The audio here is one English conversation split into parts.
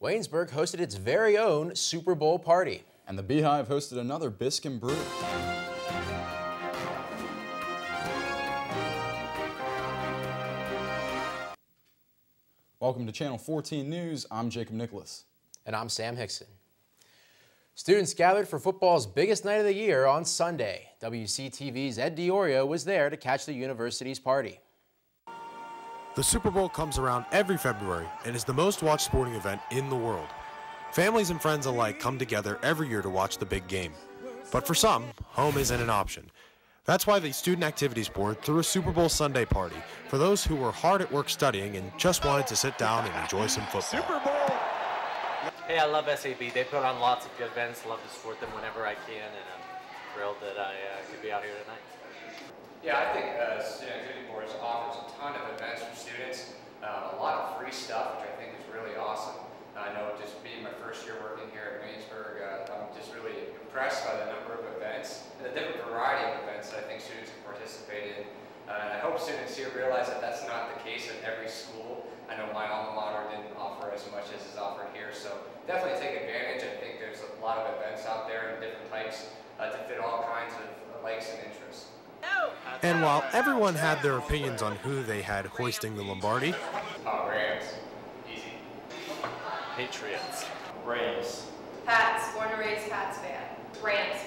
Waynesburg hosted its very own Super Bowl party. And the Beehive hosted another Bisque and Brew. Welcome to Channel 14 News. I'm Jacob Nicholas. And I'm Sam Hickson. Students gathered for football's biggest night of the year on Sunday. WCTV's Ed DiOrio was there to catch the university's party. The Super Bowl comes around every February and is the most watched sporting event in the world. Families and friends alike come together every year to watch the big game. But for some, home isn't an option. That's why the Student Activities Board threw a Super Bowl Sunday party for those who were hard at work studying and just wanted to sit down and enjoy some football. Super Bowl! Hey, I love SAB. They put on lots of good events. Love to support them whenever I can, and I'm thrilled that I could be out here tonight. Yeah, I think Student Activity Board offers a ton of events for students, a lot of free stuff, which I think is really awesome. I know just being my first year working here at Waynesburg, I'm just really impressed by the number of events and the different variety of events that I think students can participate in. And I hope students here realize that that's not the case at every school. I know my alma mater didn't offer as much as is offered here, so definitely take advantage. I think there's a lot of events out there and different types to fit all kinds of likes and interests. And while everyone had their opinions on who they had hoisting the Lombardi, Rams. Easy. Patriots. Braves. Pats. Born and raised Pats fan. Rams.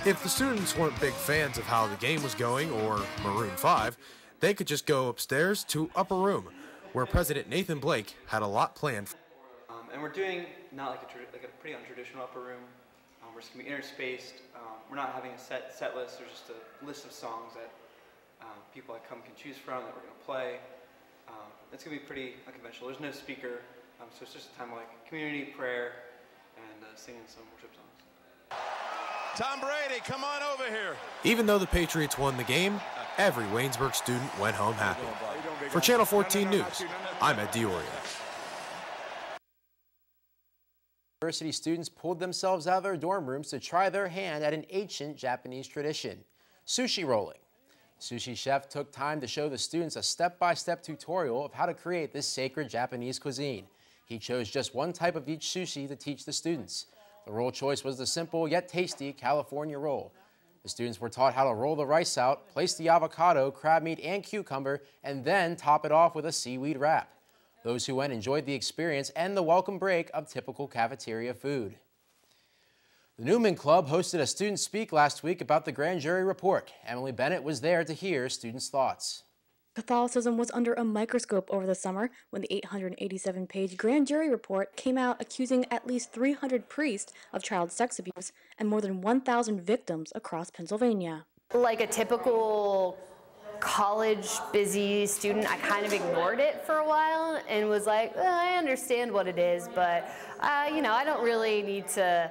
if the students weren't big fans of how the game was going or Maroon 5, they could just go upstairs to Upper Room, where President Nathan Blake had a lot planned. And we're doing not like a pretty untraditional upper room. We're just going to be interspaced. We're not having a set list. There's just a list of songs that people that come can choose from that we're going to play. It's going to be pretty unconventional. There's no speaker, so it's just a time of like community prayer and singing some worship songs. Tom Brady, come on over here. Even though the Patriots won the game, every Waynesburg student went home happy. For Channel 14 News, I'm Ed DiOrio. University students pulled themselves out of their dorm rooms to try their hand at an ancient Japanese tradition, sushi rolling. Sushi chef took time to show the students a step-by-step tutorial of how to create this sacred Japanese cuisine. He chose just one type of each sushi to teach the students. The roll choice was the simple yet tasty California roll. The students were taught how to roll the rice out, place the avocado, crab meat, and cucumber, and then top it off with a seaweed wrap. Those who went enjoyed the experience and the welcome break of typical cafeteria food. The Newman Club hosted a student speak last week about the grand jury report. Emily Bennett was there to hear students' thoughts. Catholicism was under a microscope over the summer when the 887-page grand jury report came out accusing at least 300 priests of child sex abuse and more than 1,000 victims across Pennsylvania. Like a typical college busy student, I kind of ignored it for a while and was like, I understand what it is, but I don't really need to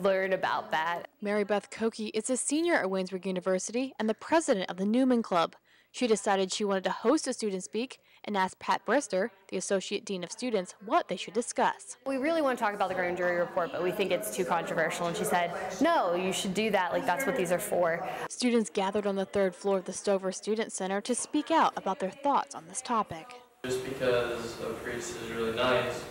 learn about that. Mary Beth Koke is a senior at Waynesburg University and the president of the Newman Club. She decided she wanted to host a student speak and asked Pat Brister, the Associate Dean of Students, what they should discuss. We really want to talk about the grand jury report, but we think it's too controversial. And she said, no, you should do that. Like, that's what these are for. Students gathered on the third floor of the Stover Student Center to speak out about their thoughts on this topic. Just because a priest is really nice,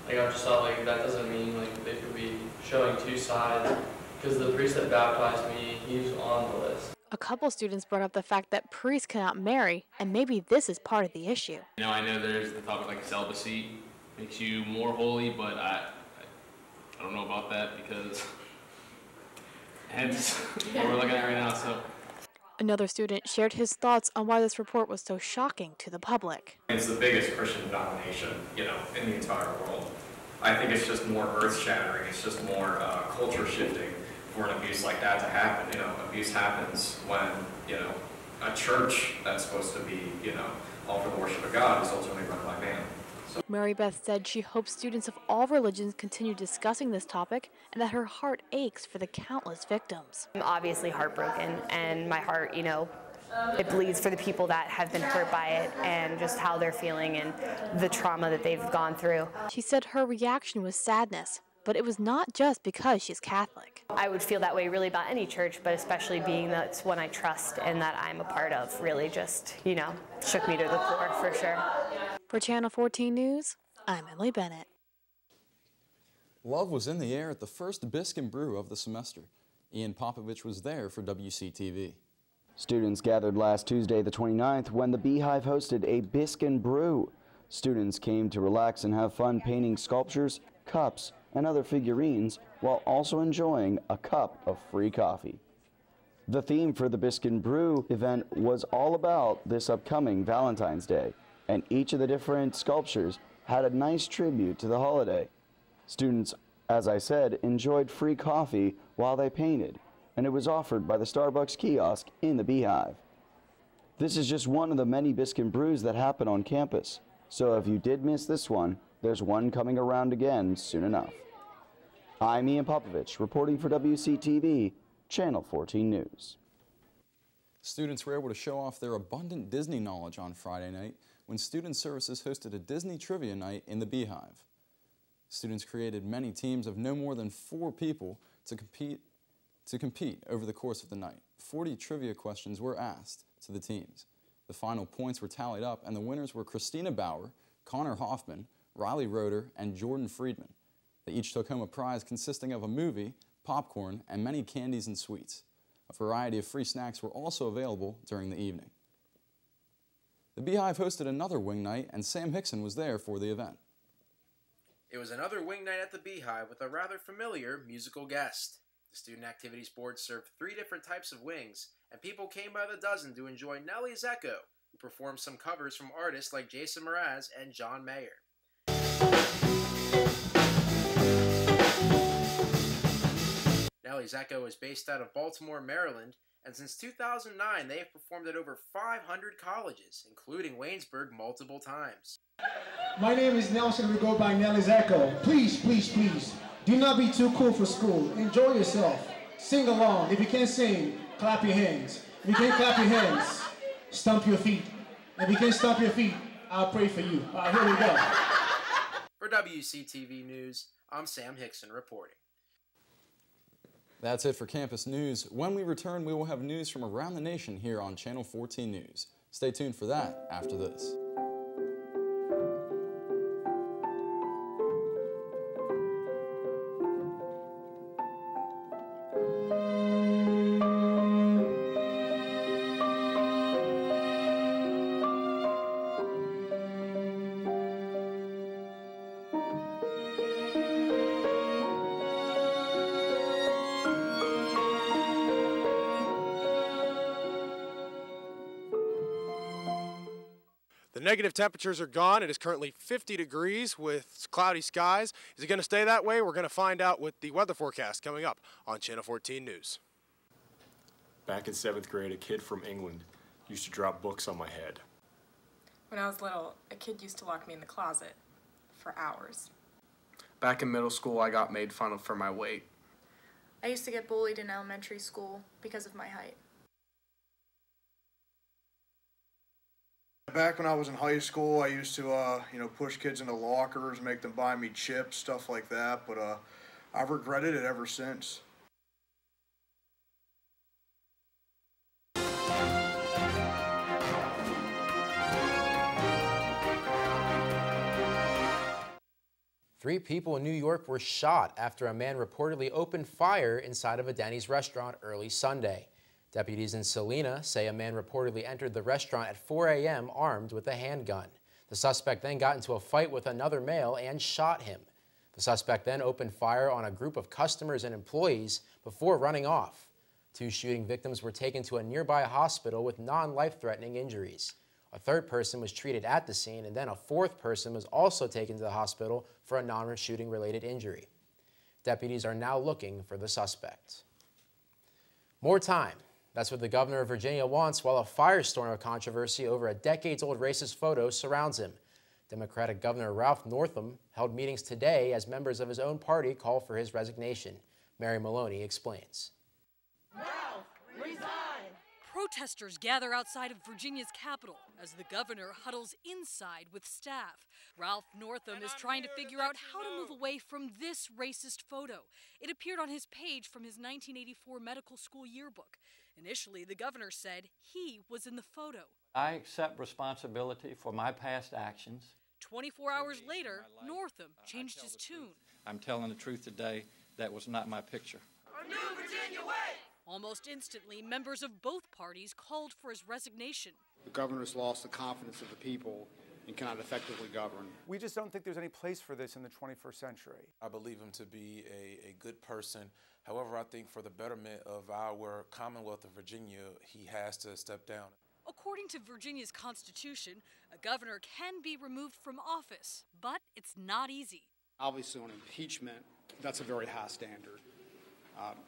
like, I just thought, like, that doesn't mean, like, they could be showing two sides. Because the priest that baptized me, he's on the list. A couple students brought up the fact that priests cannot marry, and maybe this is part of the issue. I know there's the topic like celibacy makes you more holy, but I don't know about that because hence what we're looking at right now. So another student shared his thoughts on why this report was so shocking to the public. It's the biggest Christian denomination, in the entire world. I think it's just more earth-shattering. It's just more culture-shifting for an abuse like that to happen. Abuse happens when, a church that's supposed to be, all for the worship of God is ultimately run by man. So Mary Beth said she hopes students of all religions continue discussing this topic and that her heart aches for the countless victims. I'm obviously heartbroken, and my heart, it bleeds for the people that have been hurt by it and just how they're feeling and the trauma that they've gone through. She said her reaction was sadness, but it was not just because she's Catholic. I would feel that way really about any church, but especially being that's one I trust and that I'm a part of really just, shook me to the core for sure. For Channel 14 News, I'm Emily Bennett. Love was in the air at the first Bisque & Brew of the semester. Ian Popovich was there for WCTV. Students gathered last Tuesday, the 29th, when the Beehive hosted a Bisque & Brew. Students came to relax and have fun painting sculptures, cups, and other figurines, while also enjoying a cup of free coffee. The theme for the Bisque & Brew event was all about this upcoming Valentine's Day, and each of the different sculptures had a nice tribute to the holiday. Students, as I said, enjoyed free coffee while they painted, and it was offered by the Starbucks kiosk in the Beehive. This is just one of the many Bisque & Brews that happen on campus, so if you did miss this one, there's one coming around again soon enough. I'm Ian Popovich, reporting for WCTV, Channel 14 News. Students were able to show off their abundant Disney knowledge on Friday night when Student Services hosted a Disney Trivia Night in the Beehive. Students created many teams of no more than 4 people to compete over the course of the night. 40 trivia questions were asked to the teams. The final points were tallied up, and the winners were Christina Bauer, Connor Hoffman, Riley Roeder, and Jordan Friedman. They each took home a prize consisting of a movie, popcorn, and many candies and sweets. A variety of free snacks were also available during the evening. The Beehive hosted another wing night, and Sam Hickson was there for the event. It was another wing night at the Beehive with a rather familiar musical guest. The Student Activities Board served 3 different types of wings, and people came by the dozen to enjoy Nelly's Echo, who performed some covers from artists like Jason Mraz and John Mayer. Nelly's Echo is based out of Baltimore, Maryland, and since 2009 they have performed at over 500 colleges, including Waynesburg multiple times. My name is Nelson. We go by Nelly's Echo. Please, please, please, do not be too cool for school. Enjoy yourself. Sing along. If you can't sing, clap your hands. If you can't clap your hands, stomp your feet. If you can't stomp your feet, I'll pray for you. All right, here we go. For WCTV News, I'm Sam Hickson reporting. That's it for campus news. When we return, we will have news from around the nation here on Channel 14 News. Stay tuned for that after this. The negative temperatures are gone. It is currently 50 degrees with cloudy skies. Is it going to stay that way? We're going to find out with the weather forecast coming up on Channel 14 News. Back in 7th grade, a kid from England used to drop books on my head. When I was little, a kid used to lock me in the closet for hours. Back in middle school, I got made fun of for my weight. I used to get bullied in elementary school because of my height. Back when I was in high school, I used to, push kids into lockers, make them buy me chips, stuff like that, but I've regretted it ever since. Three people in New York were shot after a man reportedly opened fire inside of a Denny's restaurant early Sunday. Deputies in Salina say a man reportedly entered the restaurant at 4 a.m. armed with a handgun. The suspect then got into a fight with another male and shot him. The suspect then opened fire on a group of customers and employees before running off. 2 shooting victims were taken to a nearby hospital with non-life-threatening injuries. A third person was treated at the scene, and then a fourth person was also taken to the hospital for a non-shooting related injury. Deputies are now looking for the suspect. More time. That's what the governor of Virginia wants, while a firestorm of controversy over a decades-old racist photo surrounds him. Democratic Governor Ralph Northam held meetings today as members of his own party call for his resignation. Mary Maloney explains. Ralph, resign! Protesters gather outside of Virginia's Capitol as the governor huddles inside with staff. Ralph Northam is trying to figure out how to move away from this racist photo. It appeared on his page from his 1984 medical school yearbook. Initially, the governor said he was in the photo. I accept responsibility for my past actions. 24 hours later, Northam changed his tune. I'm telling the truth today. That was not my picture. A new Virginia way! Almost instantly, members of both parties called for his resignation. The governor's lost the confidence of the people and cannot effectively govern. We just don't think there's any place for this in the 21st century. I believe him to be a good person. However, I think for the betterment of our Commonwealth of Virginia, he has to step down. According to Virginia's Constitution, a governor can be removed from office, but it's not easy. Obviously, on impeachment, that's a very high standard.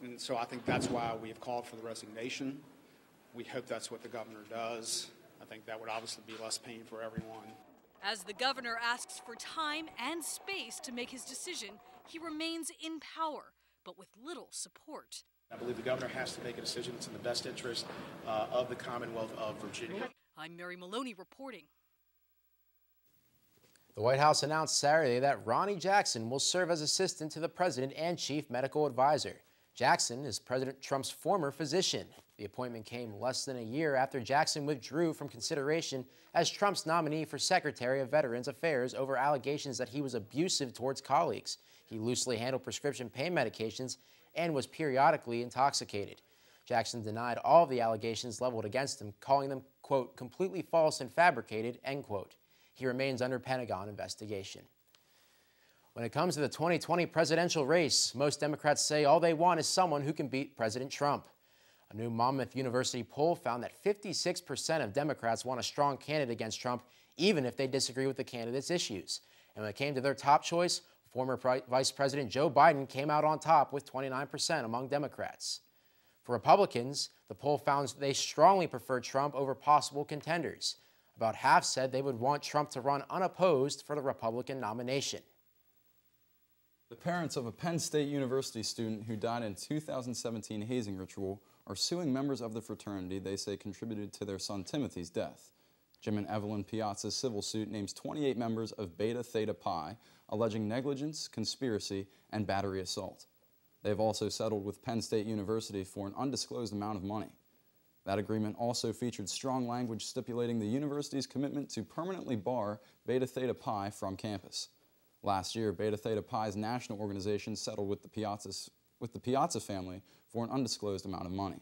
And so I think that's why we have called for the resignation. We hope that's what the governor does. I think that would obviously be less pain for everyone. As the governor asks for time and space to make his decision, he remains in power, but with little support. I believe the governor has to make a decision that's in the best interest of the Commonwealth of Virginia. I'm Mary Maloney reporting. The White House announced Saturday that Ronnie Jackson will serve as assistant to the president and chief medical advisor. Jackson is President Trump's former physician. The appointment came less than a year after Jackson withdrew from consideration as Trump's nominee for Secretary of Veterans Affairs over allegations that he was abusive towards colleagues. He loosely handled prescription pain medications and was periodically intoxicated. Jackson denied all of the allegations leveled against him, calling them, quote, completely false and fabricated, end quote. He remains under Pentagon investigation. When it comes to the 2020 presidential race, most Democrats say all they want is someone who can beat President Trump. A new Monmouth University poll found that 56% of Democrats want a strong candidate against Trump, even if they disagree with the candidate's issues. And when it came to their top choice, former Vice President Joe Biden came out on top with 29% among Democrats. For Republicans, the poll found they strongly prefer Trump over possible contenders. About half said they would want Trump to run unopposed for the Republican nomination. The parents of a Penn State University student who died in a 2017 hazing ritual are suing members of the fraternity they say contributed to their son Timothy's death. Jim and Evelyn Piazza's civil suit names 28 members of Beta Theta Pi, alleging negligence, conspiracy, and battery assault. They have also settled with Penn State University for an undisclosed amount of money. That agreement also featured strong language stipulating the university's commitment to permanently bar Beta Theta Pi from campus. Last year, Beta Theta Pi's national organization settled with the Piazza family for an undisclosed amount of money.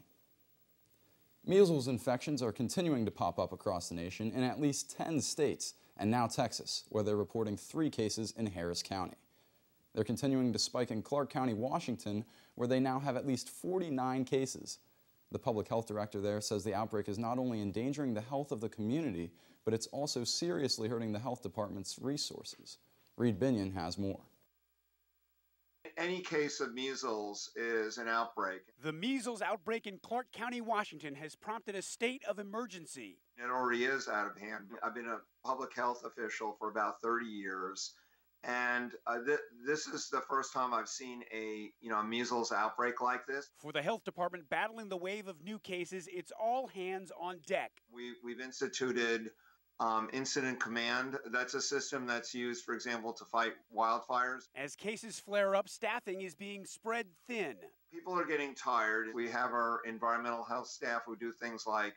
Measles infections are continuing to pop up across the nation in at least 10 states, and now Texas, where they're reporting 3 cases in Harris County. They're continuing to spike in Clark County, Washington, where they now have at least 49 cases. The public health director there says the outbreak is not only endangering the health of the community, but it's also seriously hurting the health department's resources. Reed Binion has more. Any case of measles is an outbreak. The measles outbreak in Clark County, Washington has prompted a state of emergency. It already is out of hand. I've been a public health official for about 30 years, and this is the first time I've seen a measles outbreak like this. For the health department battling the wave of new cases, it's all hands on deck. We've instituted Incident Command. That's a system that's used, for example, to fight wildfires. As cases flare up, staffing is being spread thin. People are getting tired. We have our environmental health staff who do things like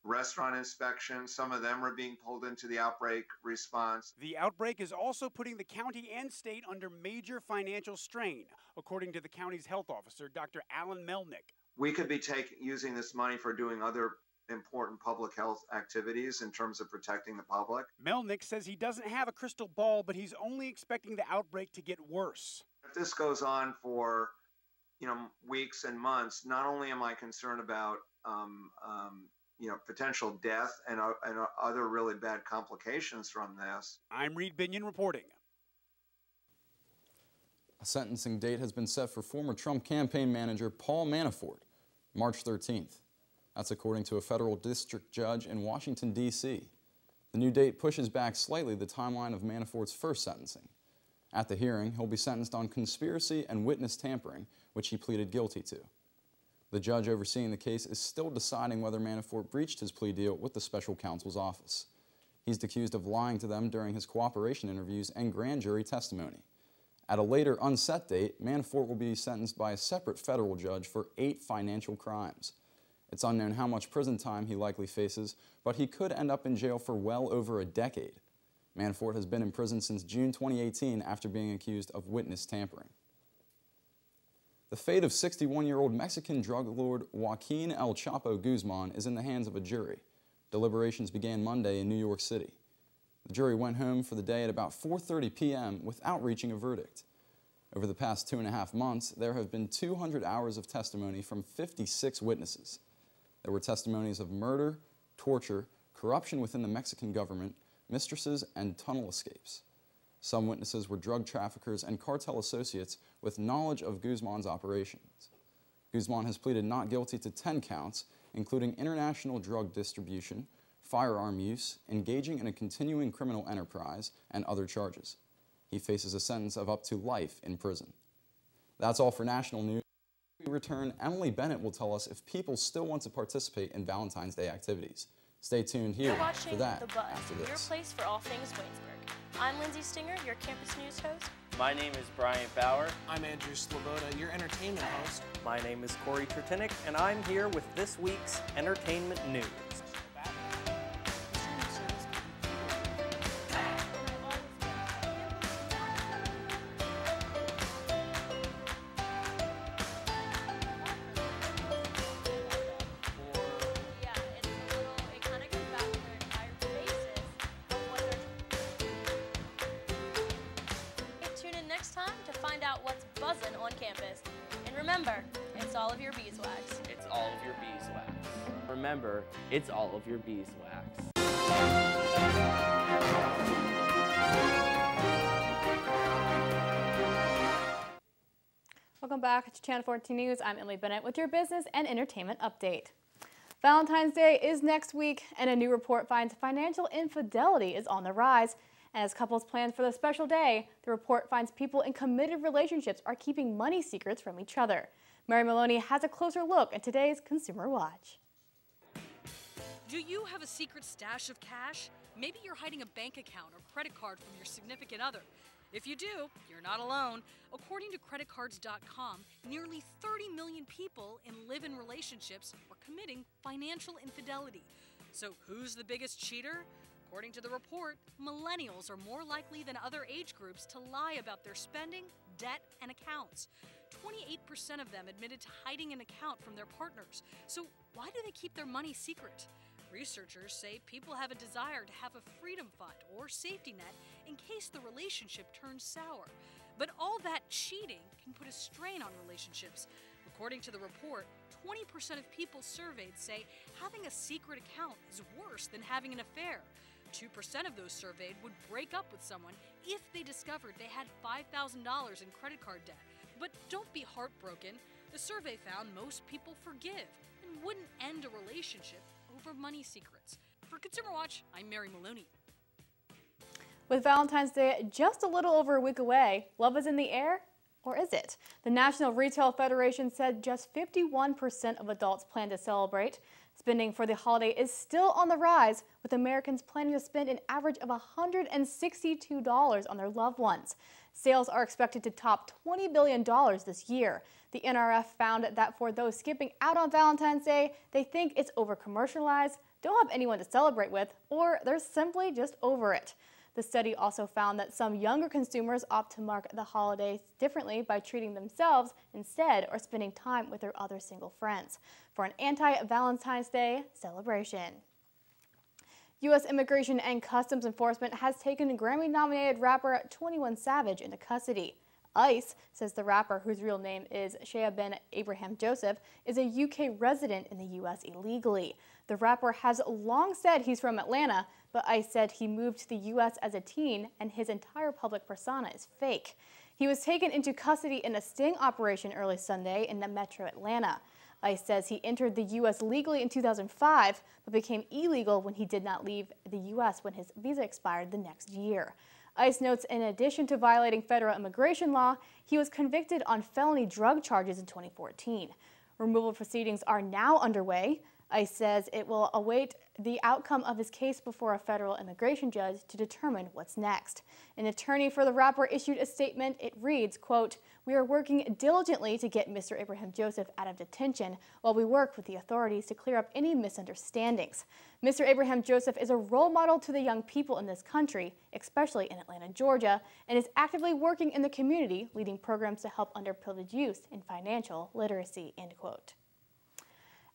restaurant inspections. Some of them are being pulled into the outbreak response. The outbreak is also putting the county and state under major financial strain, according to the county's health officer, Dr. Alan Melnick. We could be using this money for doing other important public health activities in terms of protecting the public. Melnick says he doesn't have a crystal ball, but he's only expecting the outbreak to get worse. If this goes on for, weeks and months, not only am I concerned about, potential death and other really bad complications from this. I'm Reed Binion reporting. A sentencing date has been set for former Trump campaign manager Paul Manafort, March 13th. That's according to a federal district judge in Washington, D.C. The new date pushes back slightly the timeline of Manafort's first sentencing. At the hearing, he'll be sentenced on conspiracy and witness tampering, which he pleaded guilty to. The judge overseeing the case is still deciding whether Manafort breached his plea deal with the special counsel's office. He's accused of lying to them during his cooperation interviews and grand jury testimony. At a later unset date, Manafort will be sentenced by a separate federal judge for 8 financial crimes. It's unknown how much prison time he likely faces, but he could end up in jail for well over a decade. Manafort has been in prison since June 2018 after being accused of witness tampering. The fate of 61-year-old Mexican drug lord Joaquin El Chapo Guzman is in the hands of a jury. Deliberations began Monday in New York City. The jury went home for the day at about 4:30 p.m. without reaching a verdict. Over the past 2.5 months, there have been 200 hours of testimony from 56 witnesses. There were testimonies of murder, torture, corruption within the Mexican government, mistresses, and tunnel escapes. Some witnesses were drug traffickers and cartel associates with knowledge of Guzman's operations. Guzman has pleaded not guilty to 10 counts, including international drug distribution, firearm use, engaging in a continuing criminal enterprise, and other charges. He faces a sentence of up to life in prison. That's all for national news. When we return, Emily Bennett will tell us if people still want to participate in Valentine's Day activities. Stay tuned here for that after this. Your place for all things Waynesburg. I'm Lindsay Stinger, your campus news host. My name is Brian Bauer. I'm Andrew Sloboda, your entertainment host. My name is Corey Tertinick, and I'm here with this week's entertainment news. Time to find out what's buzzing on campus. And remember, it's all of your beeswax. It's all of your beeswax. Remember, it's all of your beeswax. Welcome back to Channel 14 News. I'm Emily Bennett with your business and entertainment update. Valentine's Day is next week, and a new report finds financial infidelity is on the rise. And as couples plan for the special day, the report finds people in committed relationships are keeping money secrets from each other. Mary Maloney has a closer look at today's Consumer Watch. Do you have a secret stash of cash? Maybe you're hiding a bank account or credit card from your significant other. If you do, you're not alone. According to creditcards.com, nearly 30 million people in live-in relationships are committing financial infidelity. So who's the biggest cheater? According to the report, millennials are more likely than other age groups to lie about their spending, debt, and accounts. 28% of them admitted to hiding an account from their partners. So why do they keep their money secret? Researchers say people have a desire to have a freedom fund or safety net in case the relationship turns sour. But all that cheating can put a strain on relationships. According to the report, 20% of people surveyed say having a secret account is worse than having an affair. 2% of those surveyed would break up with someone if they discovered they had $5,000 in credit card debt. But don't be heartbroken. The survey found most people forgive and wouldn't end a relationship over money secrets. For Consumer Watch, I'm Mary Maloney. With Valentine's Day just a little over a week away, love is in the air? Or is it? The National Retail Federation said just 51% of adults plan to celebrate. Spending for the holiday is still on the rise, with Americans planning to spend an average of $162 on their loved ones. Sales are expected to top $20 billion this year. The NRF found that for those skipping out on Valentine's Day, they think it's over-commercialized, don't have anyone to celebrate with, or they're simply just over it. The study also found that some younger consumers opt to mark the holidays differently by treating themselves instead or spending time with their other single friends for an anti-Valentine's Day celebration. U.S. Immigration and Customs Enforcement has taken Grammy-nominated rapper 21 Savage into custody. ICE says the rapper, whose real name is Shea Ben Abraham Joseph, is a UK resident in the U.S. illegally. The rapper has long said he's from Atlanta, but ICE said he moved to the U.S. as a teen and his entire public persona is fake. He was taken into custody in a sting operation early Sunday in Metro Atlanta. ICE says he entered the U.S. legally in 2005, but became illegal when he did not leave the U.S. when his visa expired the next year. ICE notes in addition to violating federal immigration law, he was convicted on felony drug charges in 2014. Removal proceedings are now underway. ICE says it will await the outcome of his case before a federal immigration judge to determine what's next. An attorney for the rapper issued a statement. It reads, quote, "We are working diligently to get Mr. Abraham Joseph out of detention while we work with the authorities to clear up any misunderstandings. Mr. Abraham Joseph is a role model to the young people in this country, especially in Atlanta, Georgia, and is actively working in the community, leading programs to help underprivileged youth in financial literacy," end quote.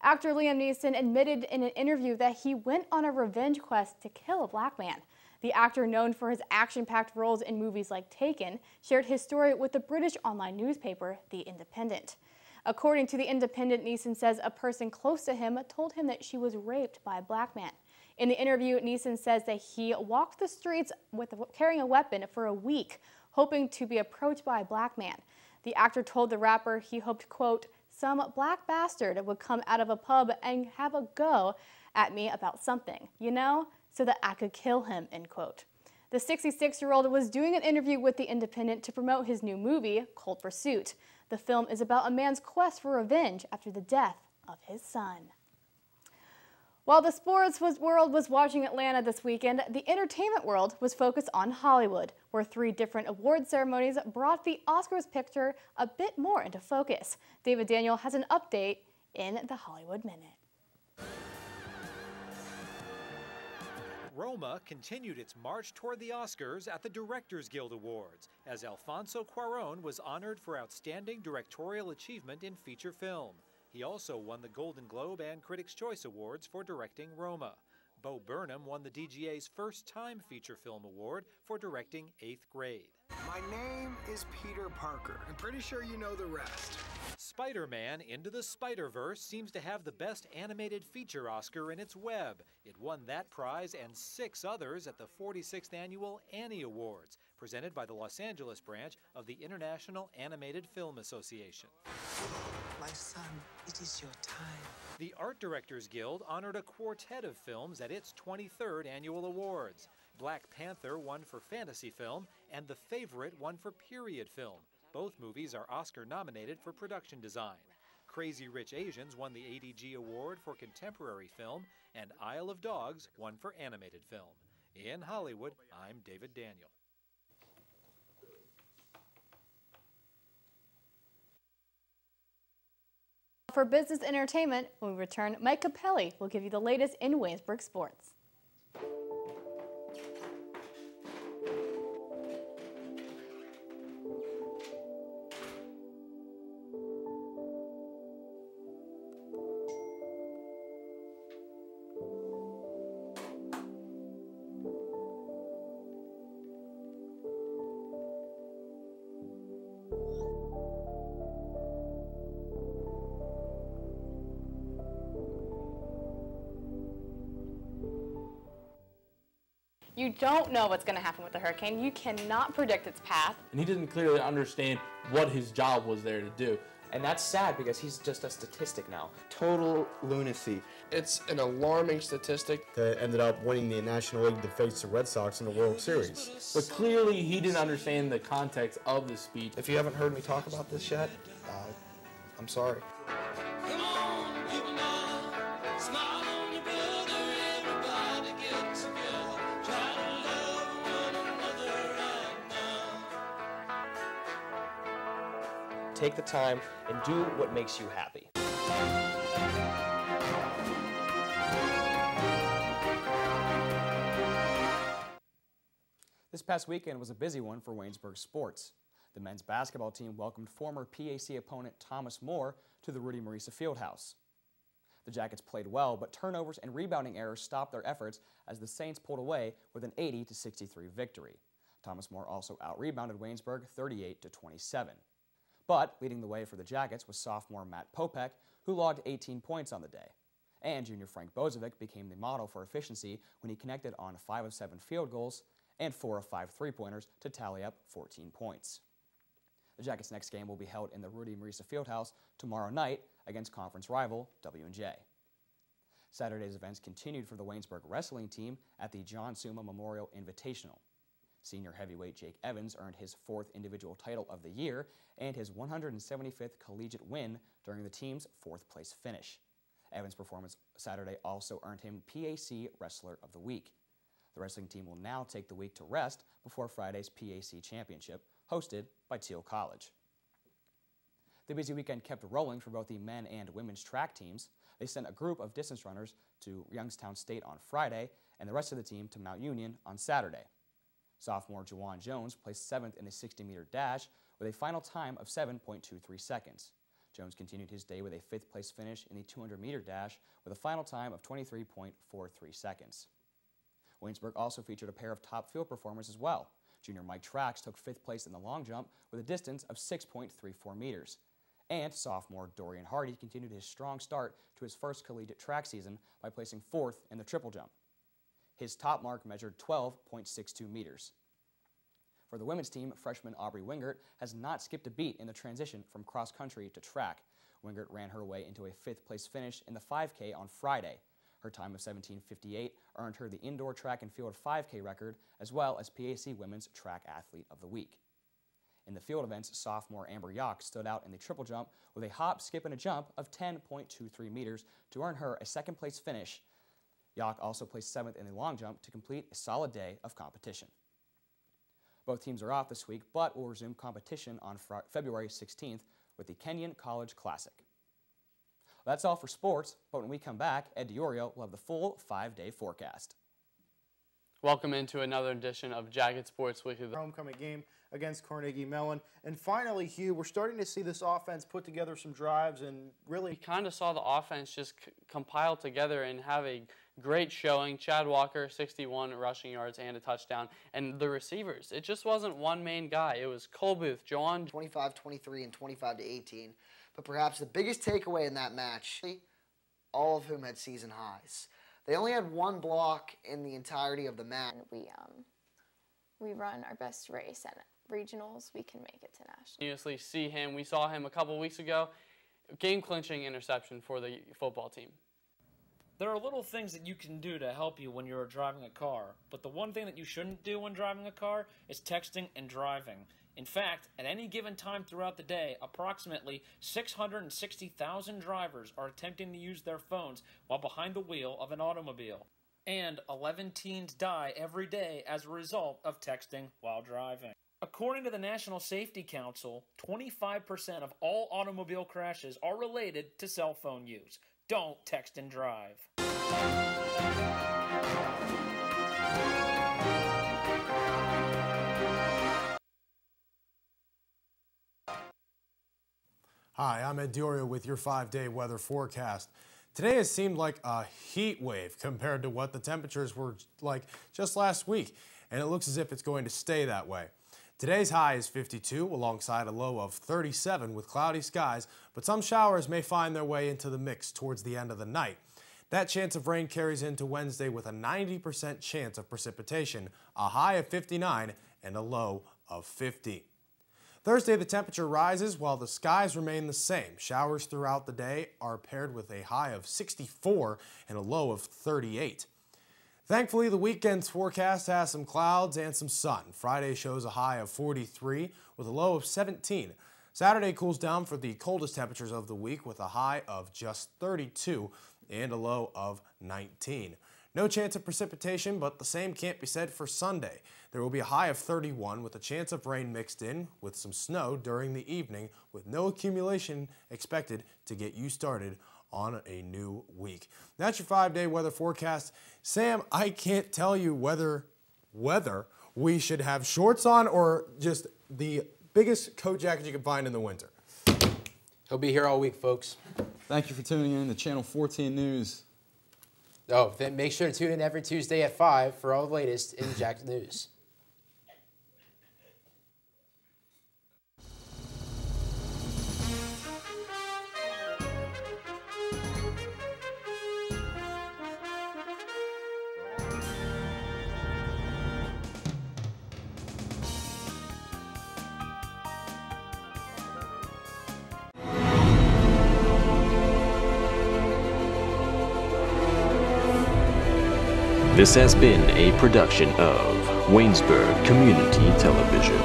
Actor Liam Neeson admitted in an interview that he went on a revenge quest to kill a black man. The actor, known for his action-packed roles in movies like Taken, shared his story with the British online newspaper, The Independent. According to The Independent, Neeson says a person close to him told him that she was raped by a black man. In the interview, Neeson says that he walked the streets carrying a weapon for a week, hoping to be approached by a black man. The actor told the rapper he hoped, quote, "some black bastard would come out of a pub and have a go at me about something, you know, so that I could kill him," end quote. The 66-year-old was doing an interview with The Independent to promote his new movie, Cold Pursuit. The film is about a man's quest for revenge after the death of his son. While the sports world was watching Atlanta this weekend, the entertainment world was focused on Hollywood, where 3 different award ceremonies brought the Oscars picture a bit more into focus. David Daniel has an update in the Hollywood Minute. Roma continued its march toward the Oscars at the Directors Guild Awards, as Alfonso Cuarón was honored for outstanding directorial achievement in feature film. He also won the Golden Globe and Critics' Choice Awards for directing Roma. Bo Burnham won the DGA's first-time feature film award for directing 8th Grade. My name is Peter Parker. I'm pretty sure you know the rest. Spider-Man Into the Spider-Verse seems to have the best animated feature Oscar in its web. It won that prize and 6 others at the 46th Annual Annie Awards, presented by the Los Angeles branch of the International Animated Film Association. My son, it is your time. The Art Directors Guild honored a quartet of films at its 23rd Annual Awards. Black Panther won for fantasy film, and The Favorite won for period film. Both movies are Oscar-nominated for production design. Crazy Rich Asians won the ADG Award for contemporary film, and Isle of Dogs won for animated film. In Hollywood, I'm David Daniel. For business entertainment, when we return, Mike Capelli will give you the latest in Waynesburg sports. You don't know what's going to happen with the hurricane. You cannot predict its path. And he didn't clearly understand what his job was there to do. And that's sad because he's just a statistic now. Total lunacy. It's an alarming statistic. That ended up winning the National League to face the Red Sox in the World Series. But clearly he didn't understand the context of the speech. If you haven't heard me talk about this yet, I'm sorry. Take the time and do what makes you happy. This past weekend was a busy one for Waynesburg sports. The men's basketball team welcomed former PAC opponent Thomas More to the Rudy Marisa Fieldhouse. The Jackets played well, but turnovers and rebounding errors stopped their efforts as the Saints pulled away with an 80-63 victory. Thomas More also out-rebounded Waynesburg 38-27. But leading the way for the Jackets was sophomore Matt Popek, who logged 18 points on the day. And junior Frank Bozovic became the model for efficiency when he connected on 5 of 7 field goals and 4 of 5 three-pointers to tally up 14 points. The Jackets' next game will be held in the Rudy Marisa Fieldhouse tomorrow night against conference rival W&J. Saturday's events continued for the Waynesburg wrestling team at the John Suma Memorial Invitational. Senior heavyweight Jake Evans earned his 4th individual title of the year and his 175th collegiate win during the team's 4th place finish. Evans' performance Saturday also earned him PAC Wrestler of the Week. The wrestling team will now take the week to rest before Friday's PAC Championship, hosted by Teal College. The busy weekend kept rolling for both the men and women's track teams. They sent a group of distance runners to Youngstown State on Friday and the rest of the team to Mount Union on Saturday. Sophomore Juwan Jones placed 7th in the 60-meter dash with a final time of 7.23 seconds. Jones continued his day with a 5th place finish in the 200-meter dash with a final time of 23.43 seconds. Waynesburg also featured a pair of top field performers as well. Junior Mike Trax took 5th place in the long jump with a distance of 6.34 meters. And sophomore Dorian Hardy continued his strong start to his first collegiate track season by placing 4th in the triple jump. His top mark measured 12.62 meters. For the women's team, freshman Aubrey Wingert has not skipped a beat in the transition from cross country to track. Wingert ran her way into a 5th place finish in the 5K on Friday. Her time of 17:58 earned her the indoor track and field 5K record, as well as PAC Women's Track Athlete of the Week. In the field events, sophomore Amber Yock stood out in the triple jump with a hop, skip, and a jump of 10.23 meters to earn her a 2nd place finish. Yock also placed 7th in the long jump to complete a solid day of competition. Both teams are off this week, but will resume competition on February 16th with the Kenyon College Classic. That's all for sports, but when we come back, Ed DiOrio will have the full 5-day forecast. Welcome into another edition of Jacket Sports Weekly. The homecoming game against Carnegie Mellon. And finally, Hugh, we're starting to see this offense put together some drives and really... We kind of saw the offense just compile together and have a great showing. Chad Walker, 61 rushing yards and a touchdown. And the receivers, it just wasn't one main guy. It was Cole Booth, Joan. 25-23 and 25-18. But perhaps the biggest takeaway in that match, all of whom had season highs. They only had one block in the entirety of the match. We run our best race at regionals, we can make it to nationals. Continuously see him. We saw him a couple weeks ago. Game-clinching interception for the football team. There are little things that you can do to help you when you're driving a car, but the one thing that you shouldn't do when driving a car is texting and driving. In fact, at any given time throughout the day, approximately 660,000 drivers are attempting to use their phones while behind the wheel of an automobile. And 11 teens die every day as a result of texting while driving. According to the National Safety Council, 25% of all automobile crashes are related to cell phone use. Don't text and drive. Hi, I'm Ed DiOrio with your 5-day weather forecast. Today has seemed like a heat wave compared to what the temperatures were like just last week, and it looks as if it's going to stay that way. Today's high is 52 alongside a low of 37 with cloudy skies, but some showers may find their way into the mix towards the end of the night. That chance of rain carries into Wednesday with a 90% chance of precipitation, a high of 59 and a low of 50. Thursday, the temperature rises while the skies remain the same. Showers throughout the day are paired with a high of 64 and a low of 38. Thankfully, the weekend's forecast has some clouds and some sun. Friday shows a high of 43 with a low of 17. Saturday cools down for the coldest temperatures of the week with a high of just 32 and a low of 19. No chance of precipitation, but the same can't be said for Sunday. There will be a high of 31 with a chance of rain mixed in with some snow during the evening with no accumulation expected to get you started on a new week. That's your 5-day weather forecast. Sam, I can't tell you whether we should have shorts on or just the biggest coat jacket you can find in the winter. He'll be here all week, folks. Thank you for tuning in to Channel 14 News. Oh, then make sure to tune in every Tuesday at 5 for all the latest in Jack News. This has been a production of Waynesburg Community Television.